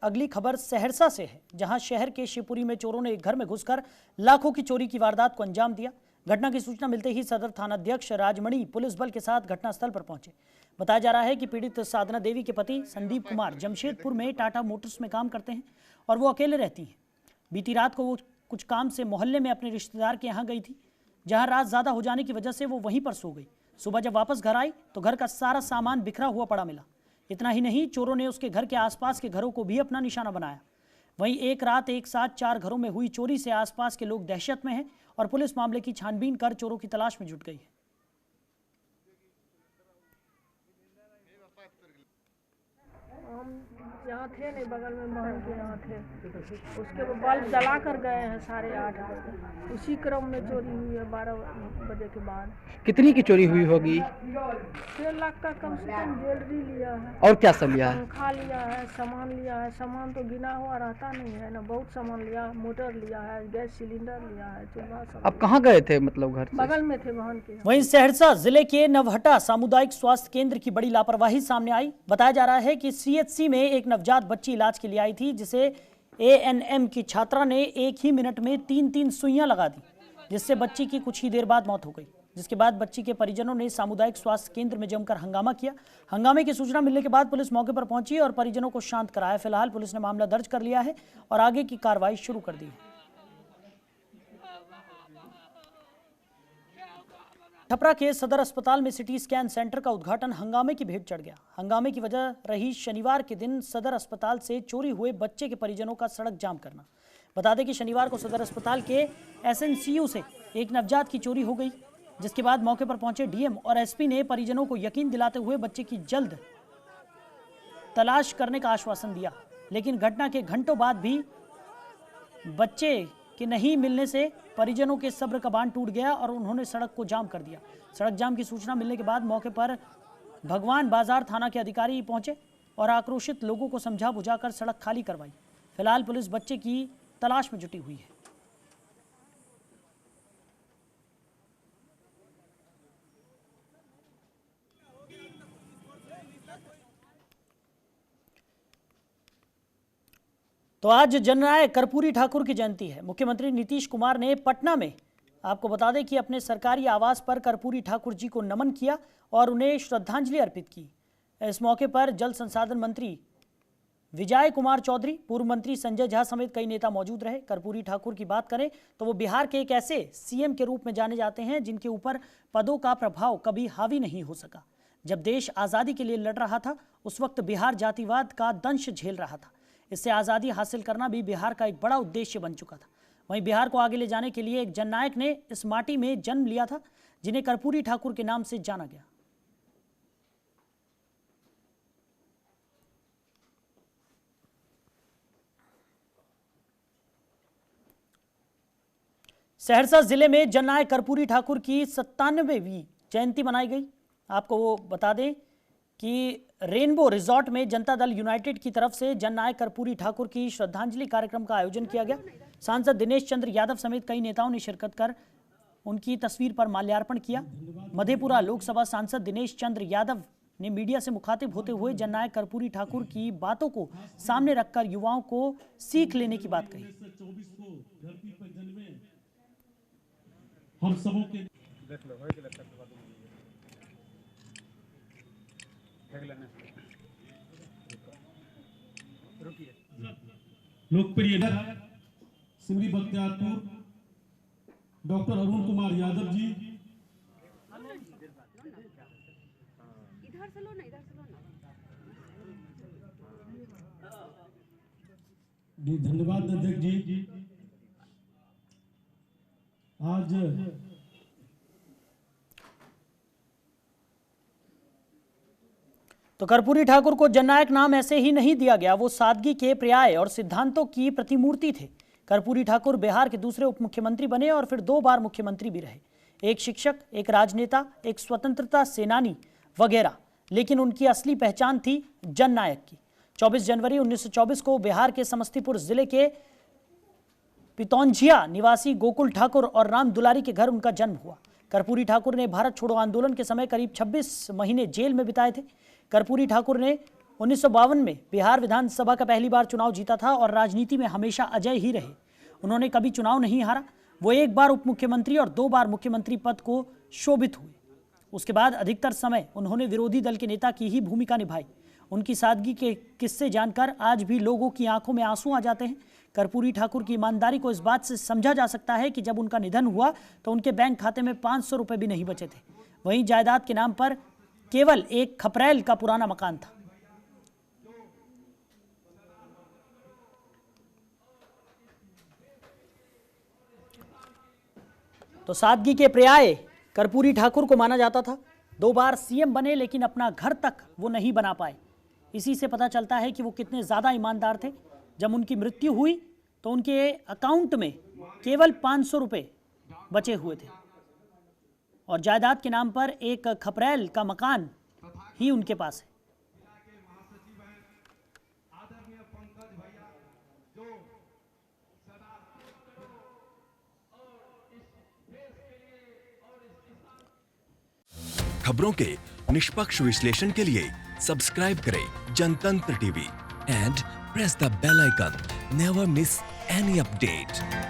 अगली खबर सहरसा से है, जहां शहर के शिवपुरी में चोरों ने एक घर में घुसकर लाखों की चोरी की वारदात को अंजाम दिया। घटना की सूचना मिलते ही सदर थानाध्यक्ष राजमणि पुलिस बल के साथ घटनास्थल पर पहुंचे। बताया जा रहा है कि पीड़ित साधना देवी के पति संदीप कुमार जमशेदपुर में टाटा मोटर्स में काम करते हैं और वो अकेले रहती हैं। बीती रात को वो कुछ काम से मोहल्ले में अपने रिश्तेदार के यहाँ गई थी, जहाँ रात ज़्यादा हो जाने की वजह से वो वहीं पर सो गई। सुबह जब वापस घर आई तो घर का सारा सामान बिखरा हुआ पड़ा मिला। इतना ही नहीं, चोरों ने उसके घर के आसपास के घरों को भी अपना निशाना बनाया। वहीं एक रात एक साथ 4 घरों में हुई चोरी से आसपास के लोग दहशत में हैं और पुलिस मामले की छानबीन कर चोरों की तलाश में जुट गई है। हम यहाँ थे नहीं, बगल में बहन के यहाँ थे, उसके बल्ब जला कर गए हैं 8:30 बजे। उसी क्रम में चोरी हुई है 12 बजे के बाद। कितनी की चोरी हुई होगी? 6 लाख का कम से कम ज्वेलरी लिया है। और क्या सब लिया है? पंखा लिया है, सामान लिया है। सामान तो गिना हुआ रहता नहीं है ना, बहुत सामान लिया। मोटर लिया है, गैस सिलेंडर लिया है, चूल्हा सब। अब कहाँ गए थे, मतलब घर से? बगल में थे बहन के। वहीं सहरसा जिले के नवहटा सामुदायिक स्वास्थ्य केंद्र की बड़ी लापरवाही सामने आई। बताया जा रहा है कि सीएचसी में एक नवजात बच्ची इलाज के लिए आई थी, जिसे एएनएम की छात्रा ने एक ही मिनट में 3 सुइयां लगा दी, जिससे बच्ची की कुछ ही देर बाद मौत हो गई। जिसके बाद बच्ची के परिजनों ने सामुदायिक स्वास्थ्य केंद्र में जमकर हंगामा किया। हंगामे की सूचना मिलने के बाद पुलिस मौके पर पहुंची और परिजनों को शांत कराया। फिलहाल पुलिस ने मामला दर्ज कर लिया है और आगे की कार्रवाई शुरू कर दी है। छपरा के सदर अस्पताल में सिटी स्कैन सेंटर का उद्घाटन हंगामे की भेंट चढ़ गया। हंगामे की वजह रही शनिवार के दिन सदर अस्पताल से चोरी हुए बच्चे के परिजनों का सड़क जाम करना। बता दें कि शनिवार को सदर अस्पताल के एसएनसीयू से एक नवजात की चोरी हो गई, जिसके बाद मौके पर पहुंचे डीएम और एसपी ने परिजनों को यकीन दिलाते हुए बच्चे की जल्द तलाश करने का आश्वासन दिया। लेकिन घटना के घंटों बाद भी बच्चे के नहीं मिलने से परिजनों के सब्र का बांध टूट गया और उन्होंने सड़क को जाम कर दिया। सड़क जाम की सूचना मिलने के बाद मौके पर भगवान बाजार थाना के अधिकारी पहुंचे और आक्रोशित लोगों को समझा बुझाकर सड़क खाली करवाई। फिलहाल पुलिस बच्चे की तलाश में जुटी हुई है। तो आज जननायक कर्पूरी ठाकुर की जयंती है। मुख्यमंत्री नीतीश कुमार ने पटना में, आपको बता दें कि अपने सरकारी आवास पर कर्पूरी ठाकुर जी को नमन किया और उन्हें श्रद्धांजलि अर्पित की। इस मौके पर जल संसाधन मंत्री विजय कुमार चौधरी, पूर्व मंत्री संजय झा समेत कई नेता मौजूद रहे। कर्पूरी ठाकुर की बात करें तो वो बिहार के एक ऐसे सीएम के रूप में जाने जाते हैं जिनके ऊपर पदों का प्रभाव कभी हावी नहीं हो सका। जब देश आज़ादी के लिए लड़ रहा था, उस वक्त बिहार जातिवाद का दंश झेल रहा था। इससे आज़ादी हासिल करना भी बिहार का एक बड़ा उद्देश्य बन चुका था। वहीं बिहार को आगे ले जाने के लिए एक जननायक ने इस माटी में जन्म लिया था, जिन्हें कर्पूरी ठाकुर के नाम से जाना गया। सहरसा जिले में जननायक कर्पूरी ठाकुर की 97वीं जयंती मनाई गई। आपको वो बता दें कि रेनबो रिजॉर्ट में जनता दल यूनाइटेड की तरफ से जननायक कर्पूरी ठाकुर की श्रद्धांजलि कार्यक्रम का आयोजन किया गया। सांसद दिनेश चंद्र यादव समेत कई नेताओं ने शिरकत कर उनकी तस्वीर पर माल्यार्पण किया। मधेपुरा लोकसभा सांसद दिनेश चंद्र यादव ने मीडिया से मुखातिब होते हुए जननायक कर्पूरी ठाकुर की बातों को सामने रखकर युवाओं को सीख लेने की बात कही। हम सबों के लोकप्रिय सिमरी बख्तियारपुर डॉक्टर अरुण कुमार यादव जी, इधर से लो ना, इधर से लो ना। धन्यवाद अध्यक्ष जी। आज तो कर्पूरी ठाकुर को जननायक नाम ऐसे ही नहीं दिया गया, वो सादगी के पर्याय और सिद्धांतों की प्रतिमूर्ति थे। कर्पूरी ठाकुर बिहार के दूसरे उप मुख्यमंत्री बने और फिर 2 बार मुख्यमंत्री भी रहे। एक शिक्षक, एक राजनेता, एक स्वतंत्रता सेनानी वगैरह, लेकिन उनकी असली पहचान थी जननायक की। 24 जनवरी 1924 को बिहार के समस्तीपुर जिले के पितौंझिया निवासी गोकुल ठाकुर और राम दुलारी के घर उनका जन्म हुआ। कर्पूरी ठाकुर ने भारत छोड़ो आंदोलन के समय करीब 26 महीने जेल में बिताए थे। कर्पूरी ठाकुर ने 1952 में बिहार विधानसभा का पहली बार चुनाव जीता था और राजनीति में हमेशा अजय ही रहे। उन्होंने कभी चुनाव नहीं हारा। वो एक बार उप मुख्यमंत्री और 2 बार मुख्यमंत्री पद को शोभित हुए। उसके बाद अधिकतर समय उन्होंने विरोधी दल के नेता की ही भूमिका निभाई। उनकी सादगी के किस्से जानकर आज भी लोगों की आंखों में आंसू आ जाते हैं। कर्पूरी ठाकुर की ईमानदारी को इस बात से समझा जा सकता है कि जब उनका निधन हुआ तो उनके बैंक खाते में 500 रुपए भी नहीं बचे थे। वहीं जायदाद के नाम पर केवल एक खपरैल का पुराना मकान था। तो सादगी के पर्याय कर्पूरी ठाकुर को माना जाता था। 2 बार सीएम बने लेकिन अपना घर तक वो नहीं बना पाए। इसी से पता चलता है कि वो कितने ज़्यादा ईमानदार थे। जब उनकी मृत्यु हुई तो उनके अकाउंट में केवल 500 रुपये बचे हुए थे और जायदाद के नाम पर एक खपरैल का मकान ही उनके पास है। खबरों के निष्पक्ष विश्लेषण के लिए सब्सक्राइब करें Jantantra TV and press the bell icon. Never miss any update.